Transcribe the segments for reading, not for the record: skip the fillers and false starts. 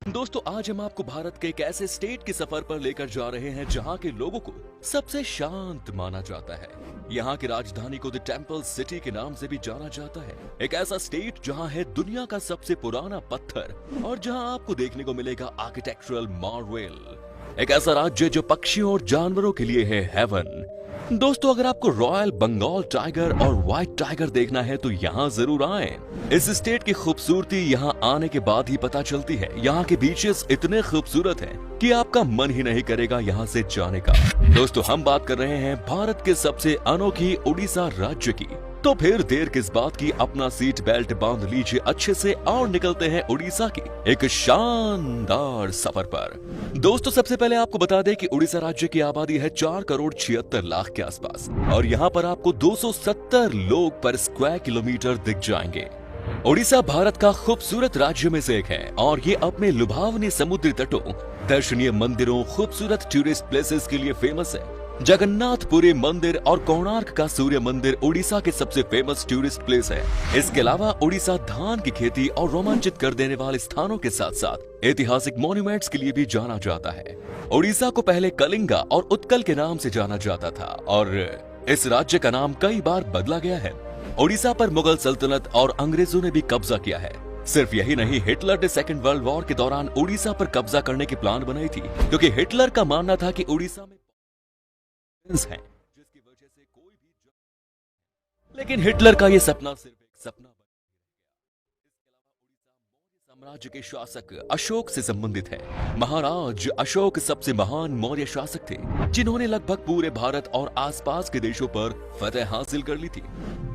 दोस्तों आज हम आपको भारत के एक ऐसे स्टेट के सफर पर लेकर जा रहे हैं जहां के लोगों को सबसे शांत माना जाता है। यहां की राजधानी को द टेम्पल सिटी के नाम से भी जाना जाता है। एक ऐसा स्टेट जहां है दुनिया का सबसे पुराना पत्थर और जहां आपको देखने को मिलेगा आर्किटेक्चरल मार्वेल। एक ऐसा राज्य जो पक्षियों और जानवरों के लिए है हेवन। दोस्तों अगर आपको रॉयल बंगाल टाइगर और व्हाइट टाइगर देखना है तो यहाँ जरूर आएं। इस स्टेट की खूबसूरती यहाँ आने के बाद ही पता चलती है। यहाँ के बीचेस इतने खूबसूरत हैं कि आपका मन ही नहीं करेगा यहाँ से जाने का। दोस्तों हम बात कर रहे हैं भारत के सबसे अनोखी उड़ीसा राज्य की। तो फिर देर किस बात की, अपना सीट बेल्ट बांध लीजिए अच्छे से और निकलते हैं उड़ीसा की एक शानदार सफर पर। दोस्तों सबसे पहले आपको बता दें कि उड़ीसा राज्य की आबादी है 4,76,00,000 के आसपास और यहाँ पर आपको 270 लोग पर स्क्वायर किलोमीटर दिख जाएंगे। उड़ीसा भारत का खूबसूरत राज्य में से एक है और ये अपने लुभावने समुद्री तटों, दर्शनीय मंदिरों, खूबसूरत टूरिस्ट प्लेसेस के लिए फेमस है। जगन्नाथपुरी मंदिर और कोणार्क का सूर्य मंदिर उड़ीसा के सबसे फेमस टूरिस्ट प्लेस है। इसके अलावा उड़ीसा धान की खेती और रोमांचित कर देने वाले स्थानों के साथ साथ ऐतिहासिक मॉन्यूमेंट्स के लिए भी जाना जाता है। उड़ीसा को पहले कलिंगा और उत्कल के नाम से जाना जाता था और इस राज्य का नाम कई बार बदला गया है। उड़ीसा पर मुगल सल्तनत और अंग्रेजों ने भी कब्जा किया है। सिर्फ यही नहीं, हिटलर ने सेकेंड वर्ल्ड वॉर के दौरान उड़ीसा पर कब्जा करने की प्लान बनाई थी क्योंकि हिटलर का मानना था कि उड़ीसा में है जिसकी वजह से कोई भी लेकिन हिटलर का यह सपना सिर्फ एक सपना बन गया। इसके अलावा उड़ीसा मौर्य साम्राज्य के शासक अशोक से संबंधित है। महाराज अशोक सबसे महान मौर्य शासक थे जिन्होंने लगभग पूरे भारत और आसपास के देशों पर फतह हासिल कर ली थी।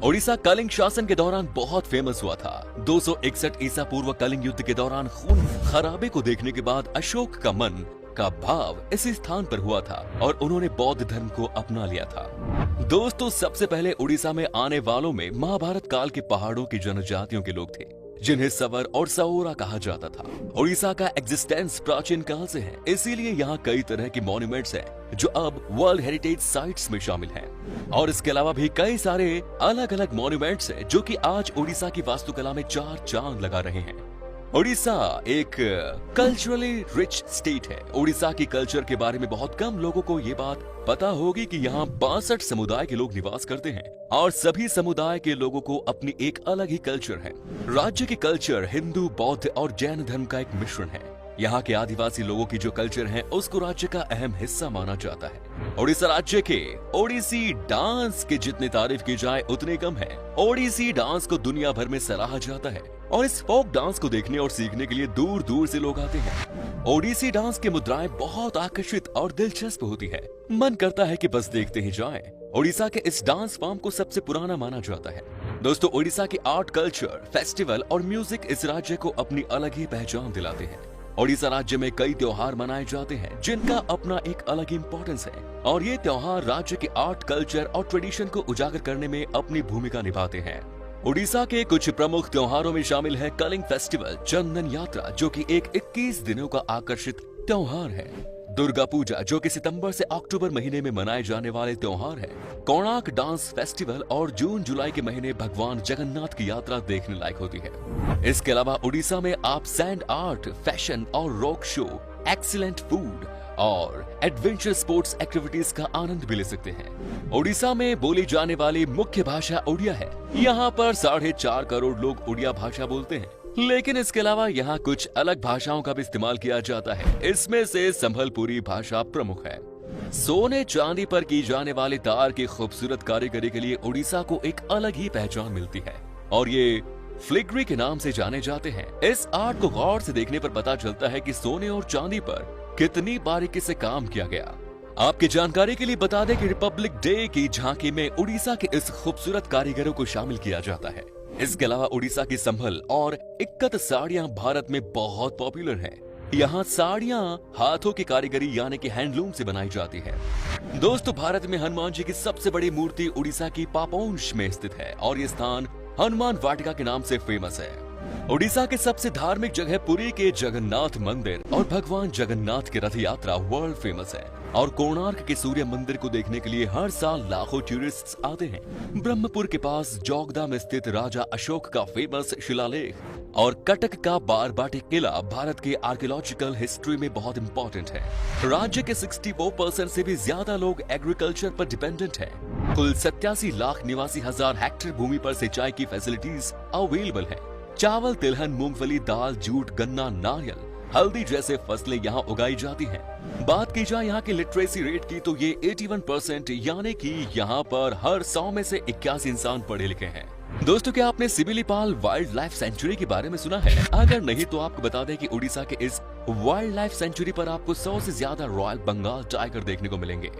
उड़ीसा कलिंग शासन के दौरान बहुत फेमस हुआ था। 261 ईसा पूर्व कलिंग युद्ध के दौरान खून खराबे को देखने के बाद अशोक का मन का भाव इसी स्थान पर हुआ था और उन्होंने बौद्ध धर्म को अपना लिया था। दोस्तों सबसे पहले उड़ीसा में आने वालों में महाभारत काल के पहाड़ों की जनजातियों के लोग थे जिन्हें सवर और सओरा कहा जाता था। उड़ीसा का एग्जिस्टेंस प्राचीन काल से है, इसीलिए यहाँ कई तरह के मॉन्यूमेंट्स हैं जो अब वर्ल्ड हेरिटेज साइट्स में शामिल हैं। और इसके अलावा भी कई सारे अलग अलग मॉन्यूमेंट्स हैं जो कि आज उड़ीसा की वास्तुकला में चार चांद लगा रहे हैं। उड़ीसा एक कल्चरली रिच स्टेट है। उड़ीसा की कल्चर के बारे में बहुत कम लोगों को ये बात पता होगी कि यहाँ 62 समुदाय के लोग निवास करते हैं और सभी समुदाय के लोगों को अपनी एक अलग ही कल्चर है। राज्य की कल्चर हिंदू, बौद्ध और जैन धर्म का एक मिश्रण है। यहाँ के आदिवासी लोगों की जो कल्चर है उसको राज्य का अहम हिस्सा माना जाता है। उड़ीसा राज्य के ओडिसी डांस की जितनी तारीफ की जाए उतनी कम है। ओडिसी डांस को दुनिया भर में सराहा जाता है और इस फोक डांस को देखने और सीखने के लिए दूर दूर से लोग आते हैं। ओडिसी डांस की मुद्राएं बहुत आकर्षित और दिलचस्प होती है, मन करता है कि बस देखते ही जाएं। उड़ीसा के इस डांस फॉर्म को सबसे पुराना माना जाता है। दोस्तों उड़ीसा की आर्ट, कल्चर, फेस्टिवल और म्यूजिक इस राज्य को अपनी अलग ही पहचान दिलाते हैं। उड़ीसा राज्य में कई त्योहार मनाए जाते हैं जिनका अपना एक अलग इम्पोर्टेंस है और ये त्योहार राज्य के आर्ट, कल्चर और ट्रेडिशन को उजागर करने में अपनी भूमिका निभाते हैं। उड़ीसा के कुछ प्रमुख त्योहारों में शामिल है कलिंग फेस्टिवल, चंदन यात्रा जो कि एक 21 दिनों का आकर्षित त्योहार है, दुर्गा पूजा जो कि सितंबर से अक्टूबर महीने में मनाए जाने वाले त्योहार है, कोणार्क डांस फेस्टिवल और जून जुलाई के महीने भगवान जगन्नाथ की यात्रा देखने लायक होती है। इसके अलावा उड़ीसा में आप सैंड आर्ट, फैशन और रॉक शो, एक्सीलेंट फूड और एडवेंचर स्पोर्ट्स एक्टिविटीज का आनंद भी ले सकते हैं। उड़ीसा में बोली जाने वाली मुख्य भाषा उड़िया है। यहाँ पर 4.5 करोड़ लोग उड़िया भाषा बोलते हैं, लेकिन इसके अलावा यहाँ कुछ अलग भाषाओं का भी इस्तेमाल किया जाता है। इसमें से संभलपुरी भाषा प्रमुख है। सोने चांदी पर की जाने वाले तार की खूबसूरत कारीगरी के लिए उड़ीसा को एक अलग ही पहचान मिलती है और ये फ्लिग्री के नाम से जाने जाते हैं। इस आर्ट को गौर से देखने पर पता चलता है कि सोने और चांदी पर कितनी बारीकी से काम किया गया। आपकी जानकारी के लिए बता दें कि रिपब्लिक डे की झांकी में उड़ीसा के इस खूबसूरत कारीगरों को शामिल किया जाता है। इसके अलावा उड़ीसा की संभल और इक्कत साड़ियां भारत में बहुत पॉपुलर हैं। यहाँ साड़ियां हाथों की कारीगरी यानी कि हैंडलूम से बनाई जाती है। दोस्तों भारत में हनुमान जी की सबसे बड़ी मूर्ति उड़ीसा की पापोंश में स्थित है और ये स्थान हनुमान वाटिका के नाम से फेमस है। उड़ीसा के सबसे धार्मिक जगह पुरी के जगन्नाथ मंदिर और भगवान जगन्नाथ की रथ यात्रा वर्ल्ड फेमस है। और कोणार्क के सूर्य मंदिर को देखने के लिए हर साल लाखों टूरिस्ट्स आते हैं। ब्रह्मपुर के पास जोगदा में स्थित राजा अशोक का फेमस शिलालेख और कटक का बारबाटी किला भारत के आर्कियोलॉजिकल हिस्ट्री में बहुत इंपॉर्टेंट है। राज्य के 64% से भी ज्यादा लोग एग्रीकल्चर पर डिपेंडेंट हैं। कुल 87 लाख 89,000 हेक्टेयर भूमि पर सिंचाई की फैसिलिटीज अवेलेबल है। चावल, तिलहन, मूंगफली, दाल, जूट, गन्ना, नारियल, हल्दी जैसे फसलें यहाँ उगाई जाती हैं। बात की जाए यहाँ की लिटरेसी रेट की तो ये 81%, यानी कि यहाँ पर हर 100 में से 81 इंसान पढ़े लिखे हैं। दोस्तों, क्या आपने सिमिलीपाल वाइल्ड लाइफ सेंचुरी के बारे में सुना है? अगर नहीं तो आपको बता दें कि उड़ीसा के इस वाइल्ड लाइफ सेंचुरी पर आपको 100 से ज्यादा रॉयल बंगाल टाइगर देखने को मिलेंगे।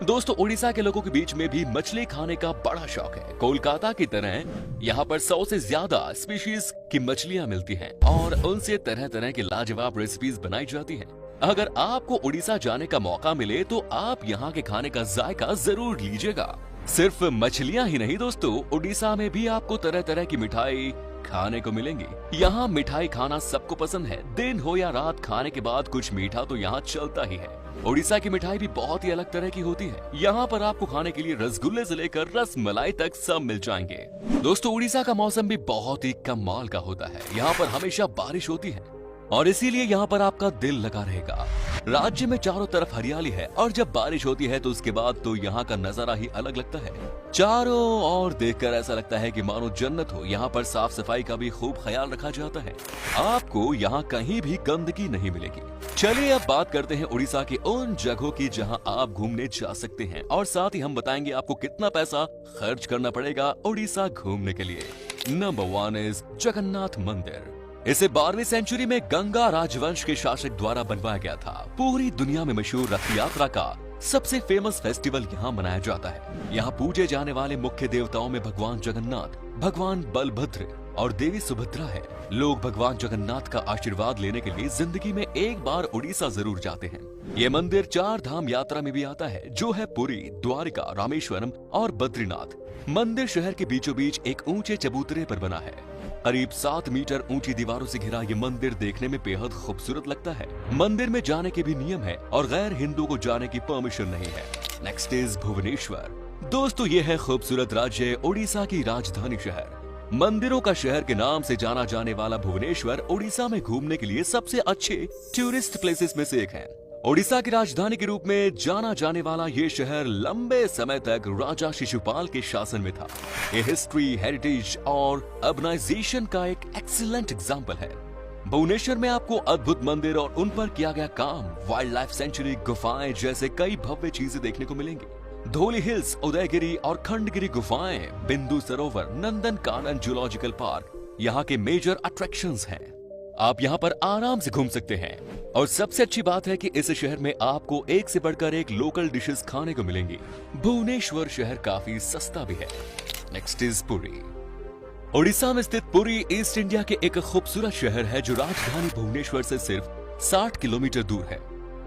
दोस्तों, उड़ीसा के लोगों के बीच में भी मछली खाने का बड़ा शौक है। कोलकाता की तरह यहाँ पर 100 से ज्यादा स्पीशीज की मछलियाँ मिलती हैं और उनसे तरह तरह की लाजवाब रेसिपीज बनाई जाती हैं। अगर आपको उड़ीसा जाने का मौका मिले तो आप यहाँ के खाने का जायका जरूर लीजिएगा। सिर्फ मछलियाँ ही नहीं दोस्तों, उड़ीसा में भी आपको तरह तरह की मिठाई खाने को मिलेंगी। यहाँ मिठाई खाना सबको पसंद है। दिन हो या रात, खाने के बाद कुछ मीठा तो यहाँ चलता ही है। उड़ीसा की मिठाई भी बहुत ही अलग तरह की होती है। यहाँ पर आपको खाने के लिए रसगुल्ले से लेकर रस मलाई तक सब मिल जाएंगे। दोस्तों, उड़ीसा का मौसम भी बहुत ही कमाल का होता है। यहाँ पर हमेशा बारिश होती है और इसीलिए यहाँ पर आपका दिल लगा रहेगा। राज्य में चारों तरफ हरियाली है और जब बारिश होती है तो उसके बाद तो यहाँ का नजारा ही अलग लगता है। चारों ओर देखकर ऐसा लगता है कि मानो जन्नत हो। यहाँ पर साफ सफाई का भी खूब ख्याल रखा जाता है। आपको यहाँ कहीं भी गंदगी नहीं मिलेगी। चलिए अब बात करते हैं उड़ीसा की उन जगहों की जहाँ आप घूमने जा सकते हैं और साथ ही हम बताएंगे आपको कितना पैसा खर्च करना पड़ेगा उड़ीसा घूमने के लिए। नंबर 1 इज जगन्नाथ मंदिर। इसे 12वीं सेंचुरी में गंगा राजवंश के शासक द्वारा बनवाया गया था। पूरी दुनिया में मशहूर रथ यात्रा का सबसे फेमस फेस्टिवल यहाँ मनाया जाता है। यहाँ पूजे जाने वाले मुख्य देवताओं में भगवान जगन्नाथ, भगवान बलभद्र और देवी सुभद्रा है। लोग भगवान जगन्नाथ का आशीर्वाद लेने के लिए जिंदगी में एक बार उड़ीसा जरूर जाते हैं। ये मंदिर 4 धाम यात्रा में भी आता है, जो है पुरी, द्वारिका, रामेश्वरम और बद्रीनाथ। मंदिर शहर के बीचों बीच एक ऊंचे चबूतरे पर बना है। करीब 7 मीटर ऊंची दीवारों से घिरा ये मंदिर देखने में बेहद खूबसूरत लगता है। मंदिर में जाने के भी नियम है और गैर हिंदू को जाने की परमिशन नहीं है। Next is Bhubaneswar. दोस्तों, ये है खूबसूरत राज्य उड़ीसा की राजधानी शहर। मंदिरों का शहर के नाम से जाना जाने वाला भुवनेश्वर उड़ीसा में घूमने के लिए सबसे अच्छे टूरिस्ट प्लेसेस में से एक है। उड़ीसा की राजधानी के रूप में जाना जाने वाला ये शहर लंबे समय तक राजा शिशुपाल के शासन में था। ये हिस्ट्री, हेरिटेज और अर्बनाइजेशन का एक एक्सीलेंट एग्जाम्पल है। भुवनेश्वर में आपको अद्भुत मंदिर और उन पर किया गया काम, वाइल्ड लाइफ सेंचुरी, गुफाएं जैसे कई भव्य चीजें देखने को मिलेंगी। धौली हिल्स, उदयगिरी और खंडगिरी गुफाएं, बिंदु सरोवर, नंदन कानन जूलॉजिकल पार्क यहाँ के मेजर अट्रैक्शंस हैं। आप यहाँ पर आराम से घूम सकते हैं और सबसे अच्छी बात है कि इस शहर में आपको एक से बढ़कर एक लोकल डिशेस खाने को मिलेंगी। भुवनेश्वर शहर काफी सस्ता भी है। Next is Puri. उड़ीसा में स्थित पुरी ईस्ट इंडिया के एक खूबसूरत शहर है जो राजधानी भुवनेश्वर से सिर्फ 60 किलोमीटर दूर है।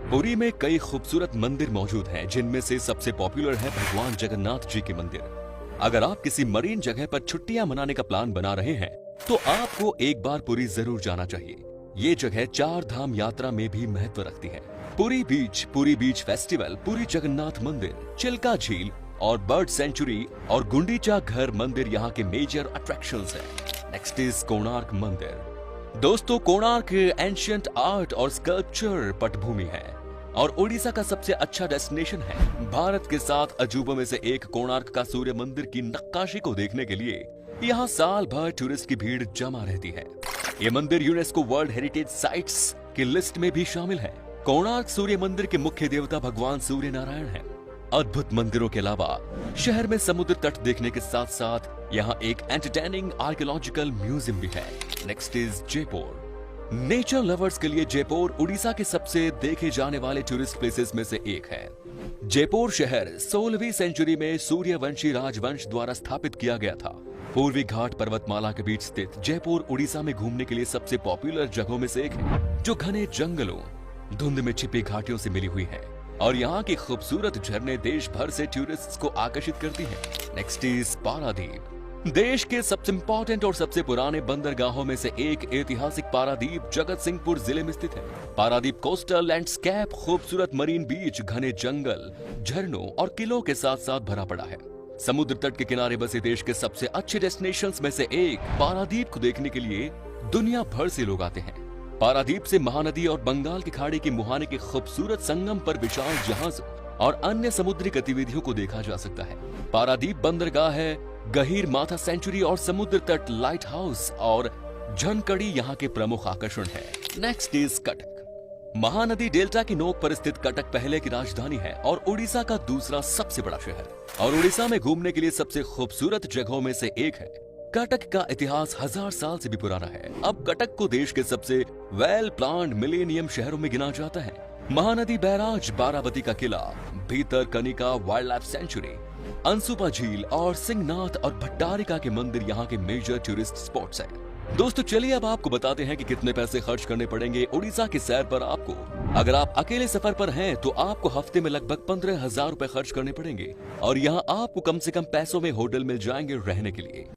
पुरी में कई खूबसूरत मंदिर मौजूद हैं, जिनमें से सबसे पॉपुलर है भगवान जगन्नाथ जी के मंदिर। अगर आप किसी मरीन जगह पर छुट्टियां मनाने का प्लान बना रहे हैं तो आपको एक बार पुरी जरूर जाना चाहिए। ये जगह 4 धाम यात्रा में भी महत्व रखती है। पुरी बीच फेस्टिवल, पुरी जगन्नाथ मंदिर, चिल्का झील और बर्ड सेंचुरी और गुंडीचा घर मंदिर यहाँ के मेजर अट्रैक्शंस हैं। नेक्स्ट इज कोणार्क मंदिर। दोस्तों, कोणार्क एंशिएंट आर्ट और स्कल्पचर पटभूमि है और उड़ीसा का सबसे अच्छा डेस्टिनेशन है। भारत के 7 अजूबों में से एक कोणार्क का सूर्य मंदिर की नक्काशी को देखने के लिए यहाँ साल भर टूरिस्ट की भीड़ जमा रहती है। ये मंदिर यूनेस्को वर्ल्ड हेरिटेज साइट्स की लिस्ट में भी शामिल है। कोणार्क सूर्य मंदिर के मुख्य देवता भगवान सूर्य नारायण हैं। अद्भुत मंदिरों के अलावा शहर में समुद्र तट देखने के साथ साथ यहाँ एक एंटरटेनिंग आर्कियोलॉजिकल म्यूजियम भी है। Next is Jaipur. Nature lovers के लिए जयपुर उड़ीसा के सबसे देखे जाने वाले टूरिस्ट प्लेसेस में से एक है। जयपुर शहर 16वीं सेंचुरी में सूर्यवंशी राजवंश द्वारा स्थापित किया गया था। पूर्वी घाट पर्वतमाला के बीच स्थित जयपुर उड़ीसा में घूमने के लिए सबसे पॉपुलर जगहों में से एक है, जो घने जंगलों, धुंध में छिपी घाटियों से मिली हुई है और यहाँ की खूबसूरत झरने देश भर से टूरिस्ट्स को आकर्षित करती हैं। Next is Paradip. देश के सबसे इंपॉर्टेंट और सबसे पुराने बंदरगाहों में से एक ऐतिहासिक पारादीप जगत सिंहपुर जिले में स्थित है। पारादीप कोस्टल लैंडस्केप खूबसूरत मरीन बीच, घने जंगल, झरनों और किलों के साथ साथ भरा पड़ा है। समुद्र तट के किनारे बसे देश के सबसे अच्छे डेस्टिनेशंस में से एक पारादीप को देखने के लिए दुनिया भर से लोग आते हैं। पारादीप से महानदी और बंगाल की खाड़ी के मुहाने के खूबसूरत संगम पर विशाल जहाजों और अन्य समुद्री गतिविधियों को देखा जा सकता है। पारादीप बंदरगाह है, गहीर माथा सेंचुरी और समुद्र तट लाइट हाउस और झनकड़ी यहाँ के प्रमुख आकर्षण है। Next is Cuttack. Mahanadi delta की नोक पर स्थित कटक पहले की राजधानी है और उड़ीसा का दूसरा सबसे बड़ा शहर और उड़ीसा में घूमने के लिए सबसे खूबसूरत जगहों में से एक है। कटक का इतिहास 1000 साल से भी पुराना है। अब कटक को देश के सबसे वेल प्लान्ड मिलेनियम शहरों में गिना जाता है। महानदी बैराज, बाराबती का किला, भीतर Kanika wild life sanctuary, Ansupa झील और सिंहनाथ और भट्टारिका के मंदिर यहाँ के मेजर टूरिस्ट स्पॉट्स हैं। दोस्तों चलिए अब आपको बताते हैं कि कितने पैसे खर्च करने पड़ेंगे उड़ीसा की सैर पर आपको। अगर आप अकेले सफर पर हैं तो आपको हफ्ते में लगभग 15,000 रुपए खर्च करने पड़ेंगे और यहाँ आपको कम से कम पैसों में होटल मिल जाएंगे रहने के लिए।